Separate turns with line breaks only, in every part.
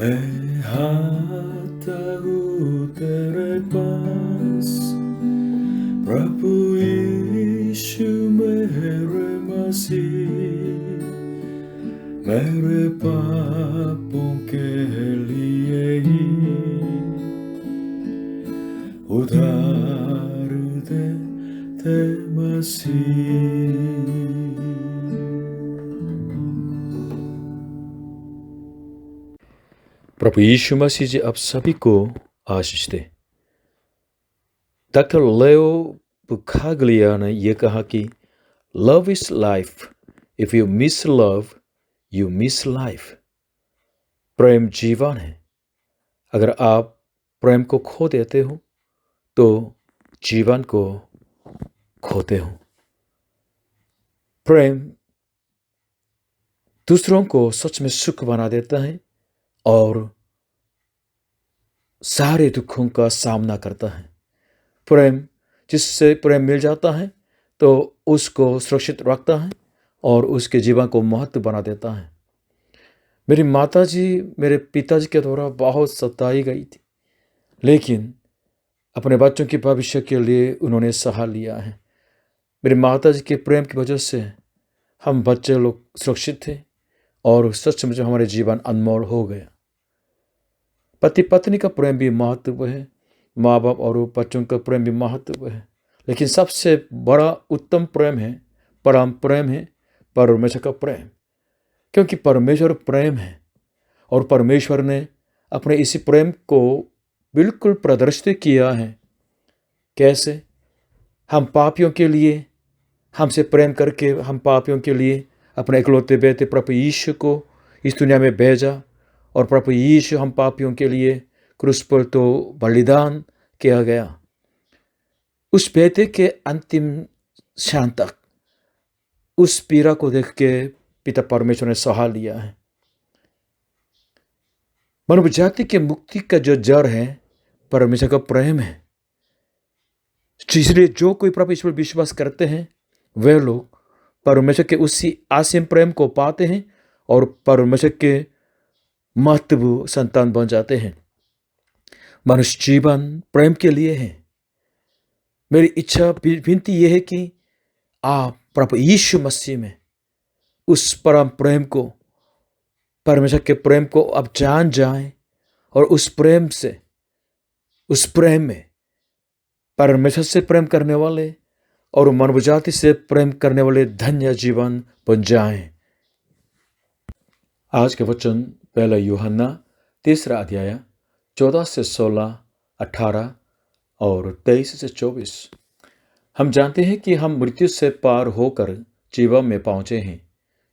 मैं आता हूँ तेरे पास, प्रभु यीशु मेरे मसीह, मेरे पापों के लिए ही उधार दे मसीह। प्रभु यीशु मसीह जी आप सभी को आशीष दे। डॉक्टर लेओ बुकाग्लिया ने यह कहा कि love is life, if you miss love you miss life. प्रेम जीवन है, अगर आप प्रेम को खो देते हो तो जीवन को खोते हो। प्रेम दूसरों को सच में सुख बना देता है और सारे दुखों का सामना करता है। प्रेम जिससे प्रेम मिल जाता है तो उसको सुरक्षित रखता है और उसके जीवन को महत्व बना देता है। मेरी माताजी मेरे पिताजी के द्वारा बहुत सताई गई थी, लेकिन अपने बच्चों के भविष्य के लिए उन्होंने सहा लिया है। मेरी माताजी के प्रेम की वजह से हम बच्चे लोग सुरक्षित थे और सचमुच हमारे जीवन अनमोल हो गया। पति पत्नी का प्रेम भी महत्व है, माँ बाप और बच्चों का प्रेम भी महत्व है, लेकिन सबसे बड़ा उत्तम प्रेम है, परम प्रेम है परमेश्वर का प्रेम। क्योंकि परमेश्वर प्रेम है और परमेश्वर ने अपने इसी प्रेम को बिल्कुल प्रदर्शित किया है। कैसे? हम पापियों के लिए हमसे प्रेम करके हम पापियों के लिए अपने इकलौते बेटे प्रभु यीशु को इस दुनिया में भेजा और प्रभु यीशु हम पापियों के लिए क्रूस पर तो बलिदान किया गया। उस बेटे के अंतिम क्षण तक उस पीड़ा को देख के पिता परमेश्वर ने सहा लिया है। मानव जाति के मुक्ति का जो जड़ है परमेश्वर का प्रेम है। इसलिए जो कोई प्रभु ईश्वर विश्वास करते हैं वे लोग परमेश्वर के उसी असीम प्रेम को पाते हैं और परमेश्वर के महत्व संतान बन जाते हैं। मनुष्य जीवन प्रेम के लिए है। मेरी इच्छा विनती यह है कि आप प्रभु यीशु मसीह में उस परम प्रेम को, परमेश्वर के प्रेम को आप जान जाएं और उस प्रेम में परमेश्वर से प्रेम करने वाले और मानव जाति से प्रेम करने वाले धन्य जीवन बन जाएं। आज के वचन पहला यूहन्ना 3 अध्याय 14 से 16, 18 और 23 से 24। हम जानते हैं कि हम मृत्यु से पार होकर जीवन में पहुंचे हैं,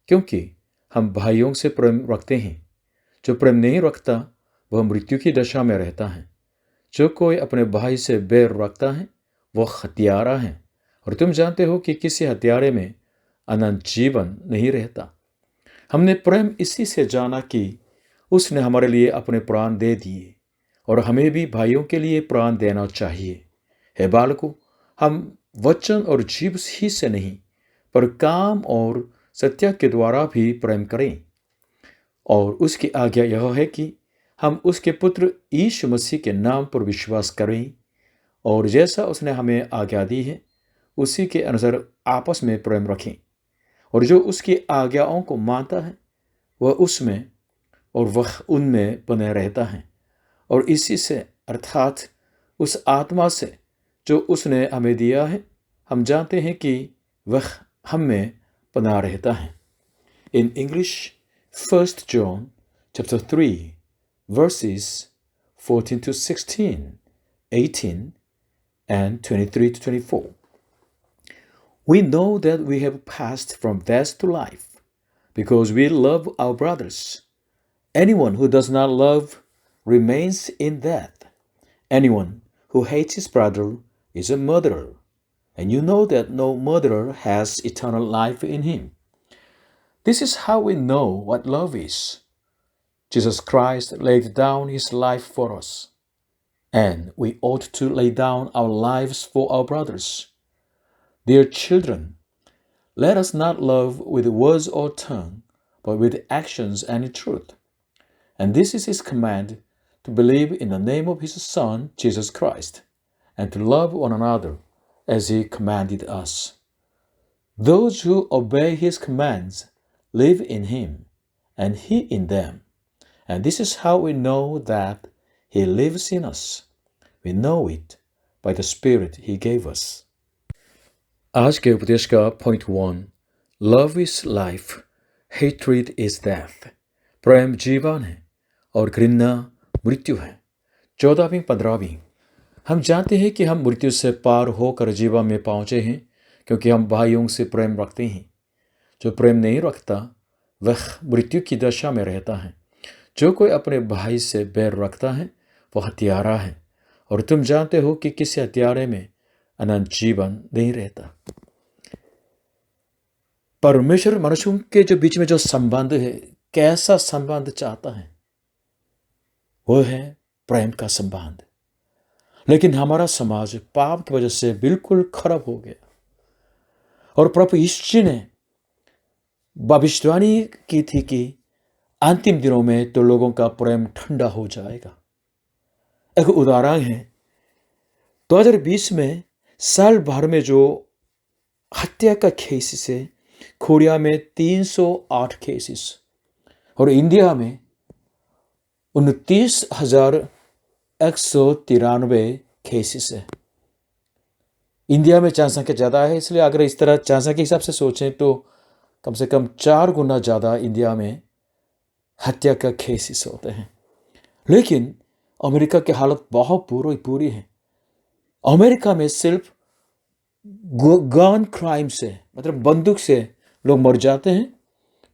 क्योंकि हम भाइयों से प्रेम रखते हैं। जो प्रेम नहीं रखता वह मृत्यु की दशा में रहता है। जो कोई अपने भाई से बैर रखता है वह हत्यारा है, और तुम जानते हो कि किसी हत्यारे में अनंत जीवन नहीं रहता। हमने प्रेम इसी से जाना कि उसने हमारे लिए अपने प्राण दे दिए, और हमें भी भाइयों के लिए प्राण देना चाहिए। हे बालकों, हम वचन और जीव ही से नहीं पर काम और सत्य के द्वारा भी प्रेम करें। और उसकी आज्ञा यह है कि हम उसके पुत्र यीशु मसीह के नाम पर विश्वास करें और जैसा उसने हमें आज्ञा दी है उसी के अनुसार आपस में प्रेम रखें। और जो उसकी आज्ञाओं को मानता है वह उसमें और वह उनमें बने रहता है, और इसी से अर्थात उस आत्मा से जो उसने हमें दिया है हम जानते हैं कि वह हम में बना रहता है। In English, 1 John chapter 3 verses 14 to 16, 18 and 23 to 24. We know that we have passed from death to life because we love our brothers. Anyone who does not love remains in death. Anyone who hates his brother is a murderer, and you know that no murderer has eternal life in him. This is how we know what love is. Jesus Christ laid down his life for us, and we ought to lay down our lives for our brothers. Dear children, let us not love with words or tongue, but with actions and in truth. And this is his command, to believe in the name of his Son, Jesus Christ, and to love one another as he commanded us. Those who obey his commands live in him, and he in them. And this is how we know that he lives in us. We know it by the Spirit he gave us. आज के उपदेश का point 1, love is life, hatred is death. प्रेम जीवन है और घृणा मृत्यु है। 14वीं 15वीं। हम जानते हैं कि हम मृत्यु से पार होकर जीवन में पहुंचे हैं, क्योंकि हम भाइयों से प्रेम रखते हैं। जो प्रेम नहीं रखता वह मृत्यु की दशा में रहता है। जो कोई अपने भाई से बैर रखता है वह हत्यारा है, और तुम जानते हो कि किसी हत्यारे में अनंत जीवन नहीं रहता। परमेश्वर मनुष्यों के जो बीच में जो संबंध है, कैसा संबंध चाहता है? वो है प्रेम का संबंध। लेकिन हमारा समाज पाप की वजह से बिल्कुल खराब हो गया, और प्रभु यीशु ने भविष्यवाणी की थी कि अंतिम दिनों में तो लोगों का प्रेम ठंडा हो जाएगा। एक उदाहरण है, 2020 में साल भर में जो हत्या का केसेस है, कोरिया में 308 केसेस और इंडिया में 29,193 केसेस है। इंडिया में जनसंख्या ज़्यादा है, इसलिए अगर इस तरह जनसंख्या के हिसाब से सोचें तो कम से कम 4 गुना ज़्यादा इंडिया में हत्या का केसेस होते हैं। लेकिन अमेरिका की हालत बहुत बुरी है। अमेरिका में सिर्फ गन क्राइम से, मतलब बंदूक से लोग मर जाते हैं,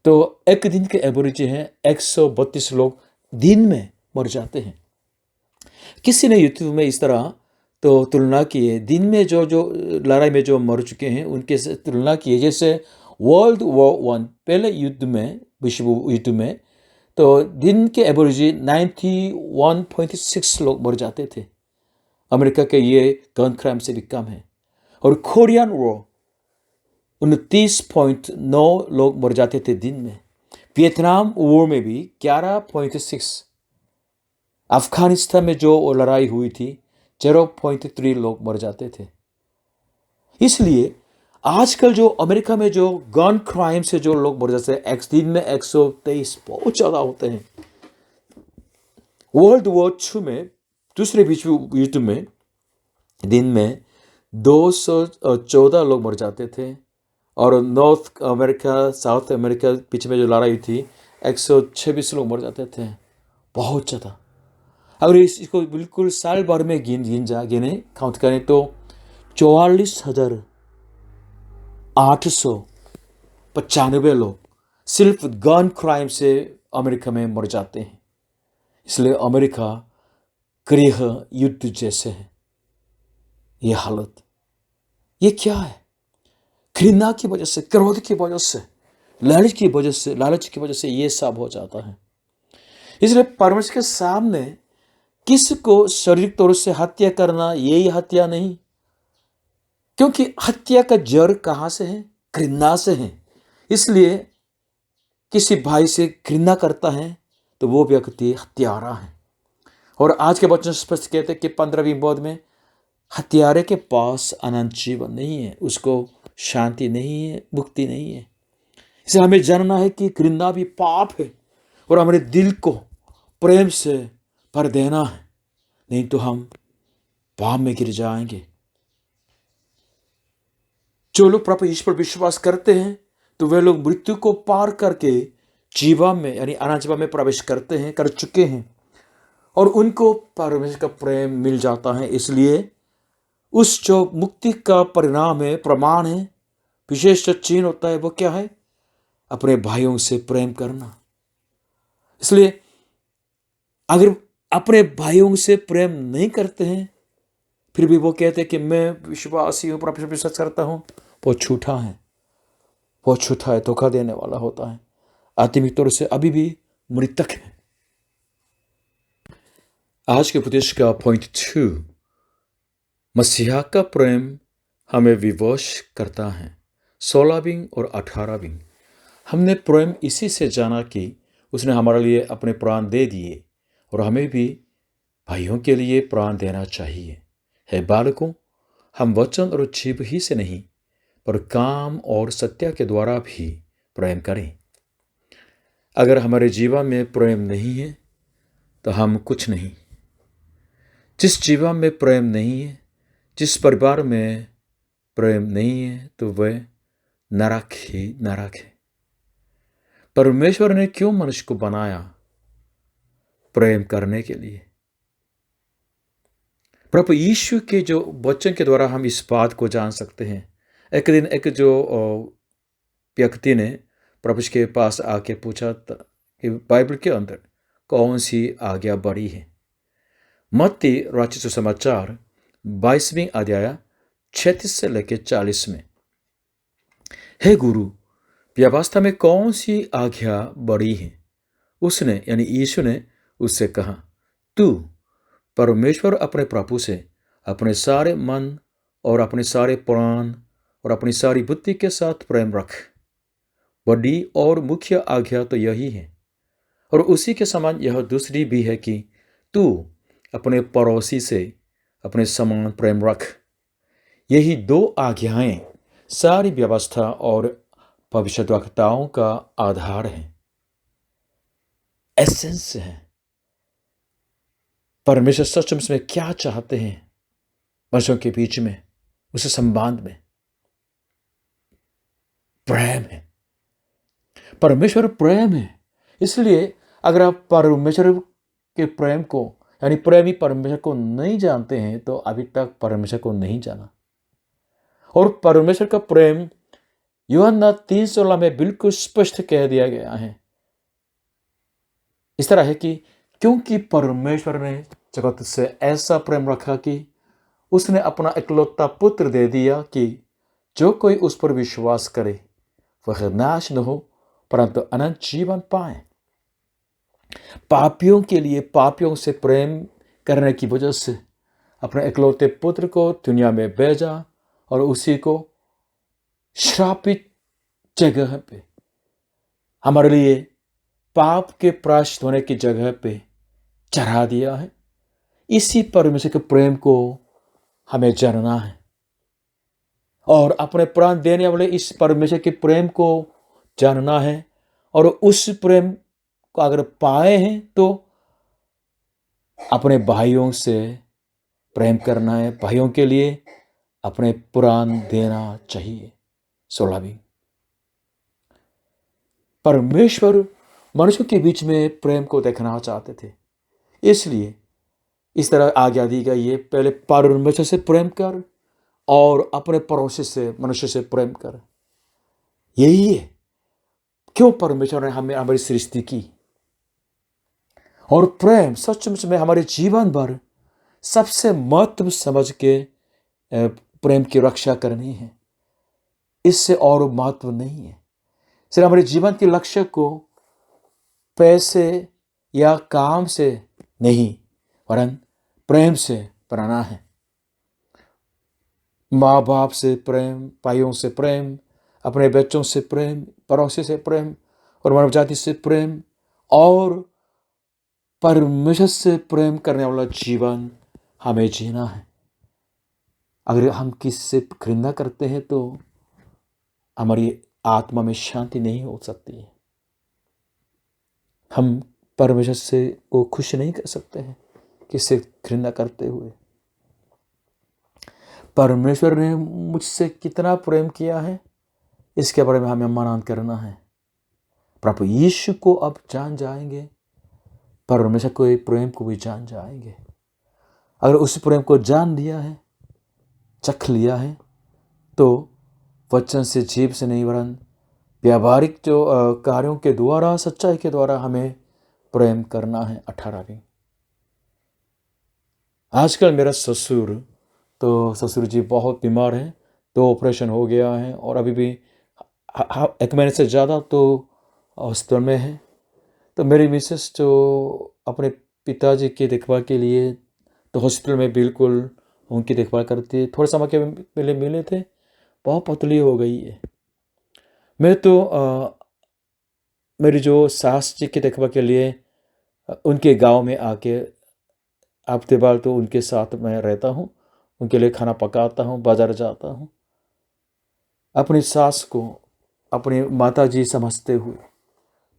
तो एक दिन के एवरेज हैं 132 लोग दिन में मर जाते हैं। किसी ने यूट्यूब में इस तरह तो तुलना की है, दिन में जो लड़ाई में जो मर चुके हैं उनके से तुलना की है। जैसे वर्ल्ड वॉर 1 पहले युद्ध में, विश्व युद्ध में, तो दिन के एवरेज 91.6 लोग मर जाते थे। अमेरिका के ये गन क्राइम से भी कम है। और कोरियन वॉर 29.9 लोग मर जाते थे दिन में। वियतनाम वॉर में भी 11.6। अफगानिस्तान में जो लड़ाई हुई थी 0.3 लोग मर जाते थे। इसलिए आजकल जो अमेरिका में जो गन क्राइम से जो लोग मर जाते हैं, दिन में 123 बहुत ज़्यादा होते हैं। वर्ल्ड वॉर 2 में, दूसरे विश्व युद्ध में, दिन में 214 लोग मर जाते थे। और नॉर्थ अमेरिका, साउथ अमेरिका बीच में जो लड़ाई थी 126 लोग मर जाते थे। बहुत ज़्यादा। अगर इसको बिल्कुल साल भर में गिने काउंट करें तो 44,895 लोग सिर्फ गन क्राइम से अमेरिका में मर जाते हैं। इसलिए अमेरिका गृह युद्ध जैसे है ये हालत। ये क्या है? घृणा की वजह से, क्रोध की वजह से, लालच की वजह से ये सब हो जाता है। इसलिए परमेश्वर के सामने किसी को शारीरिक तौर से हत्या करना यही हत्या नहीं, क्योंकि हत्या का जड़ कहाँ से है? घृणा से है। इसलिए किसी भाई से घृणा करता है तो वो व्यक्ति हत्यारा है। और आज के वचन स्पष्ट कहते हैं कि 15वीं पद में, हत्यारे के पास अनंत जीवन नहीं है, उसको शांति नहीं है, मुक्ति नहीं है। इसे हमें जानना है कि घृणा भी पाप है और हमारे दिल को प्रेम से भर देना है, नहीं तो हम पाप में गिर जाएंगे। जो लोग प्रभु यीशु पर विश्वास करते हैं तो वे लोग मृत्यु को पार करके जीवन में, यानी अनंत जीवन में प्रवेश कर चुके हैं, और उनको परमेश्वर का प्रेम मिल जाता है। इसलिए उस जो मुक्ति का परिणाम है, प्रमाण है, विशेष जो चिन्ह होता है, वो क्या है? अपने भाइयों से प्रेम करना। इसलिए अगर अपने भाइयों से प्रेम नहीं करते हैं फिर भी वो कहते हैं कि मैं विश्वासी हूँ, परमेश्वर पर विश्वास करता हूँ, वो झूठा है, धोखा देने वाला होता है, आत्मिक तौर से अभी भी मृतक है। आज के उपदेश का पॉइंट 2, मसीहा का प्रेम हमें विवश करता है। 16वीं और 18वीं। हमने प्रेम इसी से जाना कि उसने हमारे लिए अपने प्राण दे दिए और हमें भी भाइयों के लिए प्राण देना चाहिए। है बालकों, हम वचन और जीभ ही से नहीं पर काम और सत्य के द्वारा भी प्रेम करें। अगर हमारे जीवन में प्रेम नहीं है तो हम कुछ नहीं। जिस जीवन में प्रेम नहीं है, जिस परिवार में प्रेम नहीं है, तो वह नरक ही नरक है। परमेश्वर ने क्यों मनुष्य को बनाया? प्रेम करने के लिए। प्रभु यीशु के जो वचन के द्वारा हम इस बात को जान सकते हैं। एक दिन एक जो व्यक्ति ने प्रभु के पास आके पूछा कि बाइबल के अंदर कौन सी आज्ञा बड़ी है। मत्ती रचित सुसमाचार 22वीं अध्याय 36 से लेकर 40 में, हे गुरु, व्यवस्था में कौन सी आज्ञा बड़ी है? उसने यानी यीशु ने उससे कहा, तू परमेश्वर अपने प्रभु से अपने सारे मन और अपने सारे प्राण और अपनी सारी बुद्धि के साथ प्रेम रख। बड़ी और मुख्य आज्ञा तो यही है, और उसी के समान यह दूसरी भी है कि तू अपने पड़ोसी से अपने समान प्रेम रख। यही दो आज्ञाएं सारी व्यवस्था और भविष्यद्वक्ताओं का आधार है, एसेंस है। परमेश्वर सचमुच में क्या चाहते हैं मनुष्यों के बीच में, उस संबंध में प्रेम है। परमेश्वर प्रेम है। इसलिए अगर आप परमेश्वर के प्रेम को यानी प्रेमी परमेश्वर को नहीं जानते हैं तो अभी तक परमेश्वर को नहीं जाना। और परमेश्वर का प्रेम यूहन्ना 3:16 में बिल्कुल स्पष्ट कह दिया गया है। इस तरह है कि क्योंकि परमेश्वर ने जगत से ऐसा प्रेम रखा कि उसने अपना इकलौता पुत्र दे दिया कि जो कोई उस पर विश्वास करे वह नाश न हो परंतु अनंत जीवन पाए। पापियों के लिए पापियों से प्रेम करने की वजह से अपने इकलौते पुत्र को दुनिया में भेजा और उसी को श्रापित जगह पे हमारे लिए पाप के प्रायश्चित होने की जगह पे चढ़ा दिया है। इसी परमेश्वर के प्रेम को हमें जानना है और अपने प्राण देने वाले इस परमेश्वर के प्रेम को जानना है। और उस प्रेम को अगर पाए हैं तो अपने भाइयों से प्रेम करना है, भाइयों के लिए अपने प्राण देना चाहिए। 16वीं, परमेश्वर मनुष्यों के बीच में प्रेम को देखना चाहते थे, इसलिए इस तरह आज्ञा दी गई है, पहले परमेश्वर से प्रेम कर और अपने पड़ोसी से मनुष्य से प्रेम कर। यही है क्यों परमेश्वर ने हमें हमारी सृष्टि की। और प्रेम सचमुच में हमारे जीवन भर सबसे महत्व समझ के प्रेम की रक्षा करनी है। इससे और महत्व नहीं है। सिर्फ हमारे जीवन के लक्ष्य को पैसे या काम से नहीं वरन प्रेम से बनाना है। माँ बाप से प्रेम, भाइयों से प्रेम, अपने बच्चों से प्रेम, पड़ोसी से प्रेम और मानव जाति से प्रेम और परमेश्वर से प्रेम करने वाला जीवन हमें जीना है। अगर हम किसी से घृणा करते हैं तो हमारी आत्मा में शांति नहीं हो सकती है। हम परमेश्वर से को खुश नहीं कर सकते हैं किससे घृणा करते हुए। परमेश्वर ने मुझसे कितना प्रेम किया है इसके बारे में हमें मनन करना है। प्रभु यीशु को अब जान जाएंगे, परमेश्वर के प्रेम को भी जान जाएंगे। अगर उस प्रेम को जान लिया है, चख लिया है, तो वचन से, जीभ से नहीं वरन व्यावहारिक जो कार्यों के द्वारा, सच्चाई के द्वारा हमें प्रेम करना है। 18वीं, आजकल मेरा ससुर जी बहुत बीमार हैं। 2 ऑपरेशन हो गया है और अभी भी 1 महीने से ज़्यादा तो हॉस्पिटल में है। तो मेरी मिसेस जो अपने पिताजी की देखभाल के लिए तो हॉस्पिटल में बिल्कुल उनकी देखभाल करती है। थोड़े समय के पहले मिले थे, बहुत पतली हो गई है। मैं तो मेरी जो सास जी की देखभाल के लिए उनके गांव में आके हफ्ते भर तो उनके साथ मैं रहता हूँ, उनके लिए खाना पकाता हूँ, बाजार जाता हूँ। अपनी सास को अपनी माता जी समझते हुए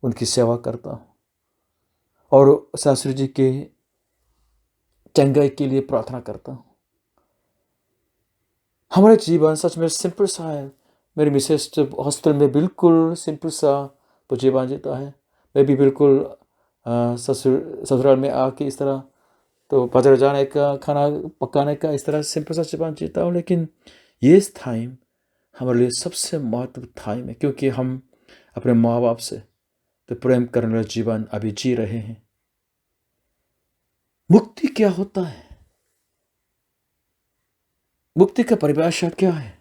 उनकी सेवा करता हूँ और सासू जी के चंगाई के लिए प्रार्थना करता हूँ। हमारा जीवन सच में सिंपल सा है। मेरी मिसेस जब हॉस्टल में बिल्कुल सिंपल सा तो जीवन जीता है। मैं भी बिल्कुल ससुराल में आके इस तरह तो बाजार जाने का, खाना पकाने का, इस तरह सिंपल सा जीवन जीता हूँ। लेकिन ये टाइम हमारे लिए सबसे महत्वपूर्ण टाइम है, क्योंकि हम अपने माँ बाप से तो प्रेम करने वाला जीवन अभी जी रहे हैं। मुक्ति क्या होता है? मुक्ति का परिभाषा क्या है?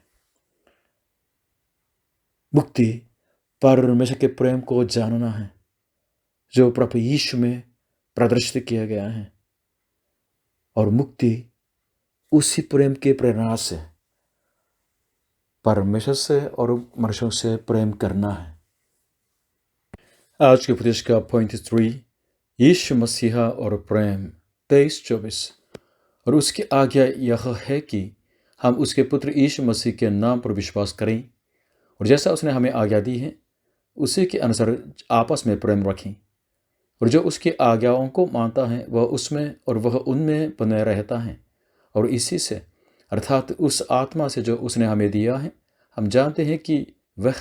मुक्ति परमेश्वर के प्रेम को जानना है जो प्रभु यीशु में प्रदर्शित किया गया है, और मुक्ति उसी प्रेम के प्रेरणा से परमेश्वर से और मनुष्यों से प्रेम करना है। आज के उपदेश का पॉइंट 3, यीशु मसीहा और प्रेम 23-24। और उसकी आज्ञा यह है कि हम उसके पुत्र यीशु मसीह के नाम पर विश्वास करें और जैसा उसने हमें आज्ञा दी है उसी के अनुसार आपस में प्रेम रखें। और जो उसकी आज्ञाओं को मानता है वह उसमें और वह उनमें बने रहता है। और इसी से अर्थात उस आत्मा से जो उसने हमें दिया है हम जानते हैं कि वह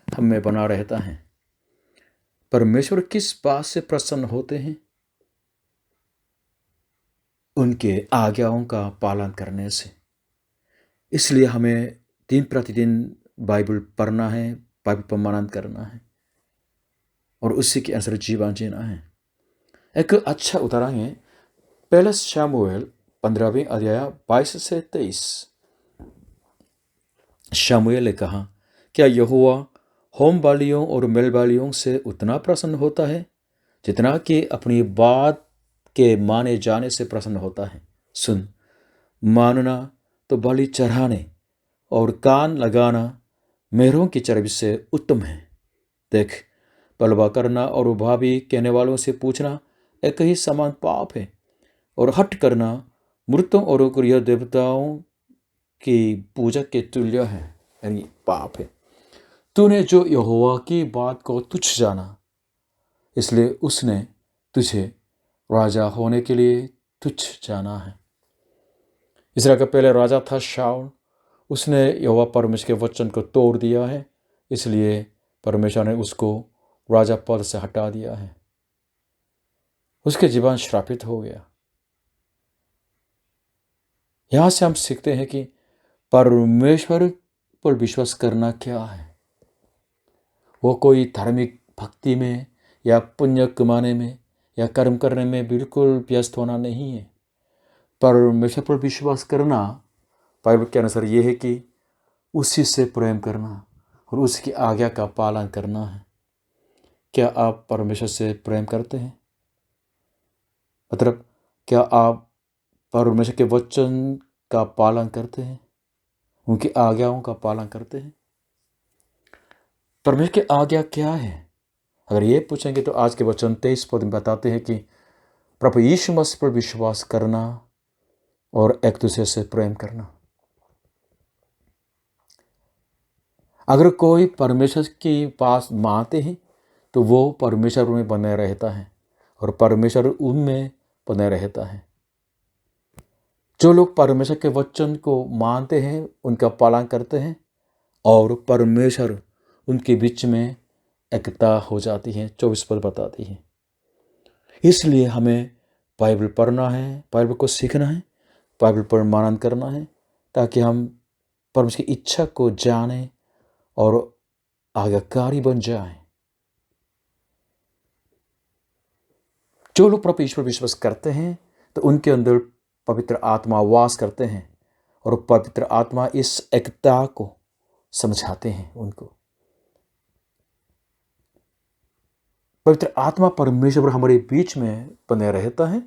हम में बना रहता है। परमेश्वर किस बात से प्रसन्न होते हैं? उनके आज्ञाओं का पालन करने से। इसलिए हमें दिन प्रतिदिन बाइबल पढ़ना है, बाइबल पर मनन करना है और उसी के अनुसार जीवन जीना है। एक अच्छा उदाहरण है पहला शमूएल 15वें अध्याय 22 से 23। शमूएल ने कहा, क्या यहोवा होम बलियों और मेल बलियों से उतना प्रसन्न होता है जितना कि अपनी बात के माने जाने से प्रसन्न होता है? सुन, मानना तो बलि चढ़ाने और कान लगाना मेढ़ों की चर्बी से उत्तम है। देख, बलवा करना और भाभी कहने वालों से पूछना एक ही समान पाप है, और हट करना मृतों और गृह देवताओं की पूजा के तुल्य है, यानी पाप है। तूने जो यहोवा की बात को तुच्छ जाना, इसलिए उसने तुझे राजा होने के लिए तुच्छ जाना है। इसराइल का पहले राजा था शाऊल। उसने यहोवा परमेश्वर के वचन को तोड़ दिया है, इसलिए परमेश्वर ने उसको राजा पद से हटा दिया है। उसके जीवन श्रापित हो गया। यहां से हम सीखते हैं कि परमेश्वर पर विश्वास करना क्या है। वो कोई धार्मिक भक्ति में या पुण्य कमाने में या कर्म करने में बिल्कुल व्यस्त होना नहीं है। परमेश्वर पर विश्वास करना बाइबल के अनुसार ये है कि उसी से प्रेम करना और उसकी आज्ञा का पालन करना है। क्या आप परमेश्वर से प्रेम करते हैं? मतलब क्या आप परमेश्वर के वचन का पालन करते हैं, उनकी आज्ञाओं का पालन करते हैं? परमेश्वर की आज्ञा क्या है? अगर ये पूछेंगे तो आज के वचन 23 पद में बताते हैं कि प्रभु यीशु मसीह पर विश्वास करना और एक दूसरे से प्रेम करना। अगर कोई परमेश्वर के पास मानते हैं तो वो परमेश्वर में बने रहता है और परमेश्वर उनमें बने रहता है। जो लोग परमेश्वर के वचन को मानते हैं, उनका पालन करते हैं और परमेश्वर उनके बीच में एकता हो जाती है। 24 पद बताती है। इसलिए हमें बाइबल पढ़ना है, बाइबल को सीखना है, बाइबल पर मनन करना है ताकि हम परमेश्वर की इच्छा को जाने और आज्ञाकारी बन जाए। जो लोग प्रभु ईश्वर विश्वास करते हैं तो उनके अंदर पवित्र आत्मा वास करते हैं और पवित्र आत्मा इस एकता को समझाते हैं उनको। पवित्र आत्मा परमेश्वर हमारे बीच में बने रहता है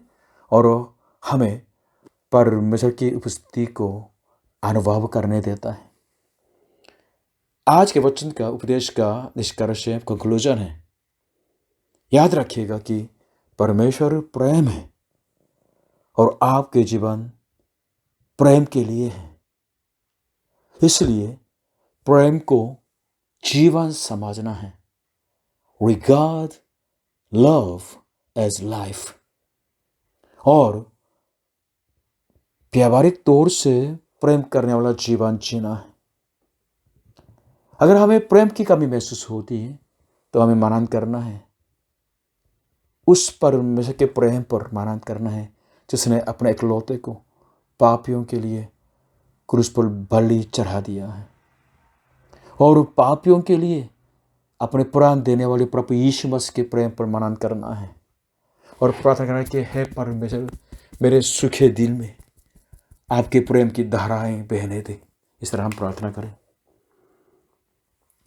और हमें परमेश्वर की उपस्थिति को अनुभव करने देता है। आज के वचन का उपदेश का निष्कर्ष कंक्लूजन है याद रखिएगा कि परमेश्वर प्रेम है और आपके जीवन प्रेम के लिए है। इसलिए प्रेम को जीवन समझना है। Regard love as life. और व्यावहारिक तौर से प्रेम करने वाला जीवन जीना है। अगर हमें प्रेम की कमी महसूस होती है तो हमें मनन करना है, उस परमेश्वर के प्रेम पर मनन करना है जिसने अपने इकलौते को पापियों के लिए क्रूस पर बलि चढ़ा दिया है, और पापियों के लिए अपने प्राण देने वाले प्रभु यीशु मसीह के प्रेम पर मनन करना है और प्रार्थना करना है कि हे परमेश्वर, मेरे सूखे दिल में आपके प्रेम की धाराएं बहने दे। इस तरह हम प्रार्थना करें।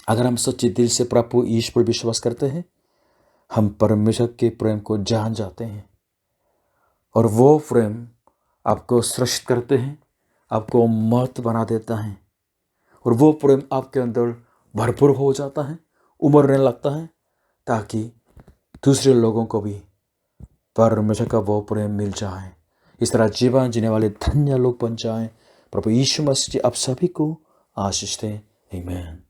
अगर हम सच्चे दिल से प्रभु यीशु पर विश्वास करते हैं, हम परमेश्वर के प्रेम को जान जाते हैं और वो प्रेम आपको सृष्ट करते हैं, आपको महत्व बना देता है और वो प्रेम आपके अंदर भरपूर हो जाता है, उमड़ने लगता है, ताकि दूसरे लोगों को भी परमेश्वर का वो प्रेम मिल जाए। इस तरह जीवन जीने वाले धन्य लोग बन जाएं। प्रभु यीशु मसीह आप सभी को आशीष दें। आमीन।